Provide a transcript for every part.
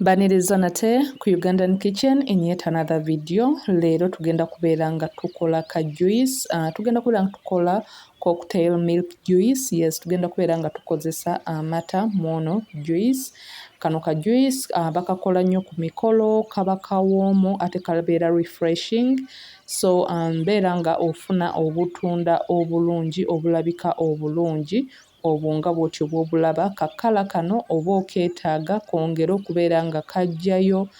Baniriza nate ku Ugandan Kitchen in yet another video. Leero tugenda kubeera nga tukola ka juice. Tugenda kubeera nga tukola cocktail milk juice. Yes, tugenda kubeera nga tukozesa amata mono juice. Kano ka juice bakakola nnyo ku mikolo, kaba kawoomu ate kabeera refreshing. So mbeera nga ofuna obutunda obulungi obulabika obulungi. Obwo nga bw'otyo bw'obulaba kakala kano oba okeetaaga kwongera okubeera nga kajjayo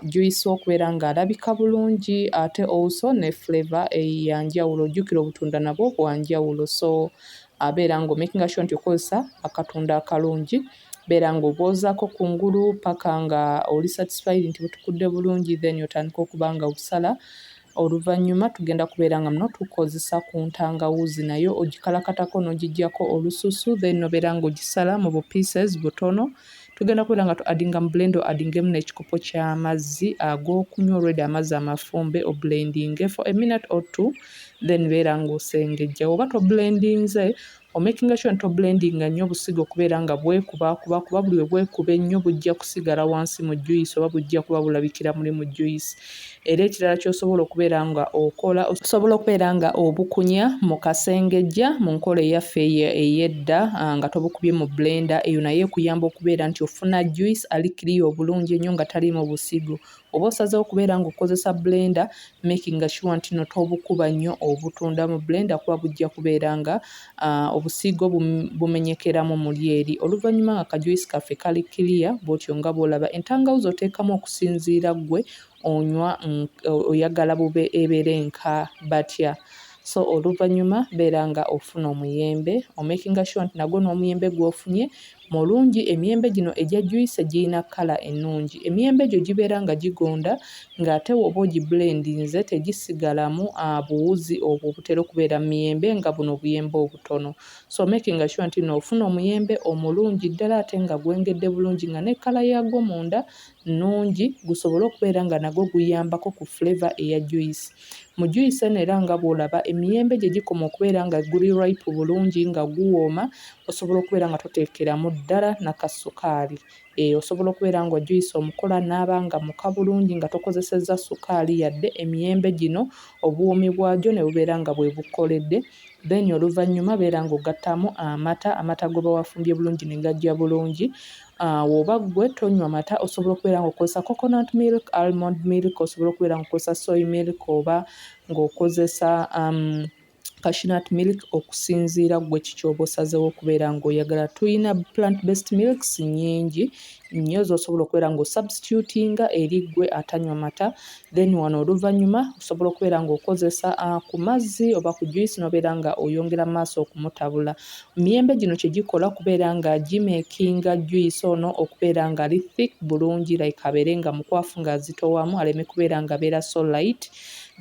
juice okubeera nga alabika bulungi ate also ne flavour eyanjawulo. Ojjukira obutunda nabwo bwanjawulo, so abeera nga making sure nti okozesa akatunda akalungi. Beera nga obwozaako kungulu paka nga oli satisfied nti butukudde bulungi, then otandika okuba nga busala. Oluvannyuma tugenda kubeera nga muno tukozesa ku ntangawuuzi, nayo ogikalakatako n'ogiggyako olususu, then nobeera ng'ogisala mu bu pieces butono. Tugenda kubeera nga tu-addinga mu blender, addingemu n'ekikopo ky'amazzi ag'okunywa, already amazzi amafumbe oblendinge for a minute or two, then beera ng'osengejja. Oba toblendinze, making sure nti oblendinga nnyo obusigo okubeera nga bwekubakuba, kuba buli we bwekuba ennyo bujja kusigala wansi mu juice oba bujja kuba bulabikira muli mu juice. Era ekirala ky'osobola okubeera nga okola, osobola okubeera nga obukunya mu kasengejja mu nkola eyaffe ey'edda nga tobukubye mu blender. Eyo naye ekuyamba okubeera nti ofuna juice alikiriya obulungi ennyo nga tali mu busigo. Oba osazeewo okubeera ng'okozesa blender, making sure nti no tobukuba nnyo obutunda mu blender kuba bujja kubeera nga obusigo bumenyekeramu muli eri. Oluvannyuma nga kajuice kaffe kali kiriya bw'otyo nga bw'olaba. Entangawuzi oteekamu okusinziira ggwe onywa oyagala bube ebeere nka batya. So oluvannyuma beera nga ofuna omuyembe, making sure nti nagwo n'omuyembe gw'ofunye mulungi. Emiyembe gino egya juice girina kkala ennungi. Emiyembe gyo gibeera nga gigonda ng'ate woba ogiblendinze tegisigalamu buwuzi obwo obutera okubeera mu miyembe nga buno obuyembe obutono. So making sure nti n'ofuna omuyembe omulungi ddala ate nga gwengedde bulungi nga ne kkala yaagwo munda nnungi, gusobole okubeera nga nagwo guyambako ku flavour eya juice. Mu juice eno era nga bw'olaba emiyembe gye gikoma okubeera nga guli ripe bulungi nga guwooma, osobola okubeera nga toteekeramu ddala nakasukaali. Osobola okubeera nga juice omukola n'aba nga muka bulungi nga tokozesezza sukaali yadde emiyembe gino obuwoomi bwagyo ne bubeera nga bwe bukoledde. Then oluvannyuma beera ng'ogattamu amata g'oba wafumbye bulungi ne gajja bulungi. Woba ggwe tonywa mata, osobola okubeera ng'okozesa coconut milk, almond milk, osobola okubeera ng'okozesa soy milk oba ng'okozesa cashew nut milk okusinziira ggwe kiki oba osazeewo okubeera ng'oyagala. Tuyina plant based milks nnyingi nnyo z'osobola okubeera ng'osubstitutinga eri ggwe atanywa mata. Then wano oluvannyuma osobola okubeera ng'okozesa ku mazzi oba ku juice n'obeera nga oyongera maaso okumutabula. Emiyembe gino kye gikola kubeera nga gimekinga juice ono okubeera nga ali thick bulungi, like abeere nga mukwafu nga azitowamu, aleme kubeera nga abeera so light.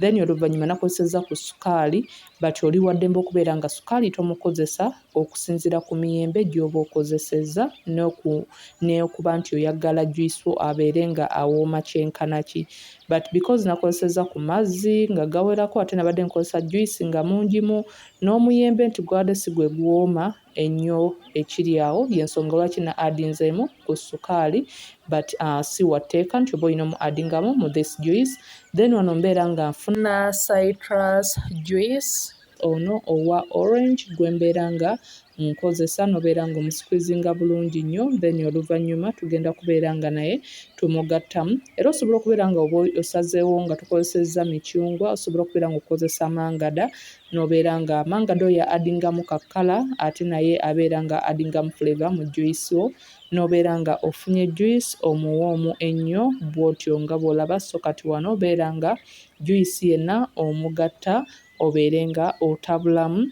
Then oluvannyuma nakozesezza ku sukaali, but oli waddembe okubeera nga sukaali tomukozesa okusinziira ku miyembe gy'oba okozesezza n'okuba nti oyagala juice wo abeere nga awooma kyenkana ki. But because nakozesezza ku mazzi nga gawerako ate nabadde nkozesa juice nga mungimu n'omuyembe nti gwadde si gwe guwooma ennyo ekiri awo, y'ensonga lwaki na addinzeemu ku sukaali, but si watteeka nti oba olina mu addingamu mu this juice. Then wano mbeera nga nfuna citrus juice ono owa orange gwe mbeera nga nkozesa n'obeera ng'omusqueezinga bulungi nnyo. Then oluvannyuma tugenda kubeera nga naye tumugattamu. Era osobola okubeera nga oba osazeewo nga tukozesezza micungwa, osobola okubeera ng'okozesa mangada n'obeera nga mangada oyo addingamu kakkala ate naye abeera nga addingamu flavour mu juice wo, n'obeera nga ofunye juice omuwoomu ennyo bw'otyo nga bw'olaba. So kati wano obeera nga juice yenna omugatta obeere nga otabulamu,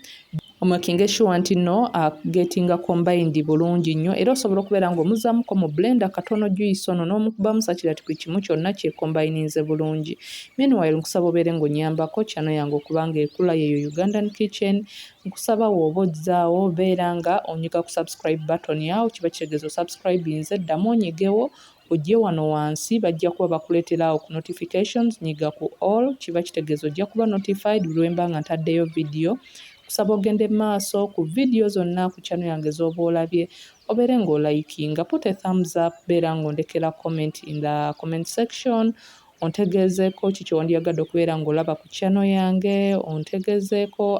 omaking sure nti no getting combined bulungi nnyo. Era osobola okubeera ng'omuzaamuko mu blender katono juice ono n'omukubamu sakirati ku kimu kyonna kyekombayininze bulungi. Meanwhile nkusaba obeere ng'onyambako channel yange okuba ng'ekula, yeeyo Ugandan Kitchen. Nkusaba w'oba ozzaawo beera nga onyiga ku subscribe button yawo, kiba kitegeeza osubscribinze, ddamu onyigewo ojje wano wansi bajja kuba bakuleeterawo ku notifications, nyiga ku all, kiba kitegeeza ojja kuba notified buli lwe mba nga ntaddeyo video. Kusaba ogende maaso ku video zonna ku channel yange z'oba olabye, obeere ng'olikinga. Put a thumbs up, beera ng'ondekera comment in the comment section. Ontegezeeko kiki wandyagadde okubeera ng'olaba ku channel yange, ontegezeeko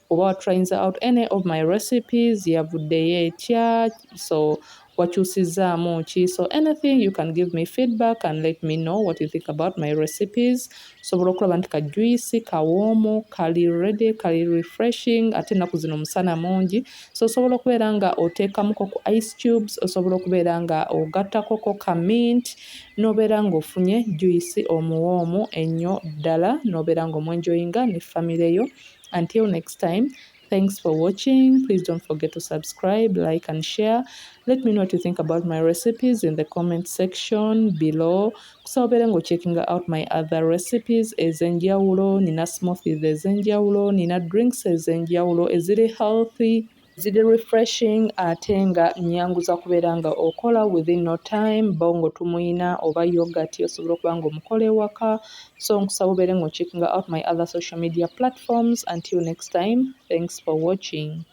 oba watryinze out any of my recipes, yavuddeyo etya, so wakyusizzaamu ki. So anything you can give me feedback and let me know what you think about my recipes. Sobola okulaba nti ka juice kawoomu, kali ready, kali refreshing, ate ennaku zino omusana mungi, so osobola okubeera nga oteekamuko ku ice cubes, osobola okubeera nga ogattakoko ka mint, n'obeera ng'ofunye juice omuwoomu ennyo ddala, n'obeera ng'omwenjoyinga ne family yo. Until next time, thanks for watching. Please don't forget to subscribe, like and share. Let me know what you think about my recipes in the comment section below. Kusobola checking out my other recipes ez'enjawulo, nina smoothies ez'enjawulo, nina drinks ez'enjawulo eziri healthy, ziri refreshing, ate nga nyanguza kubeera nga okola within no time. Bongo tumuyina oba yogurt osobola okuba nga omukola ewaka. So nkusaba obeere ng'ochecking out my other social media platforms. Until next time, thanks for watching.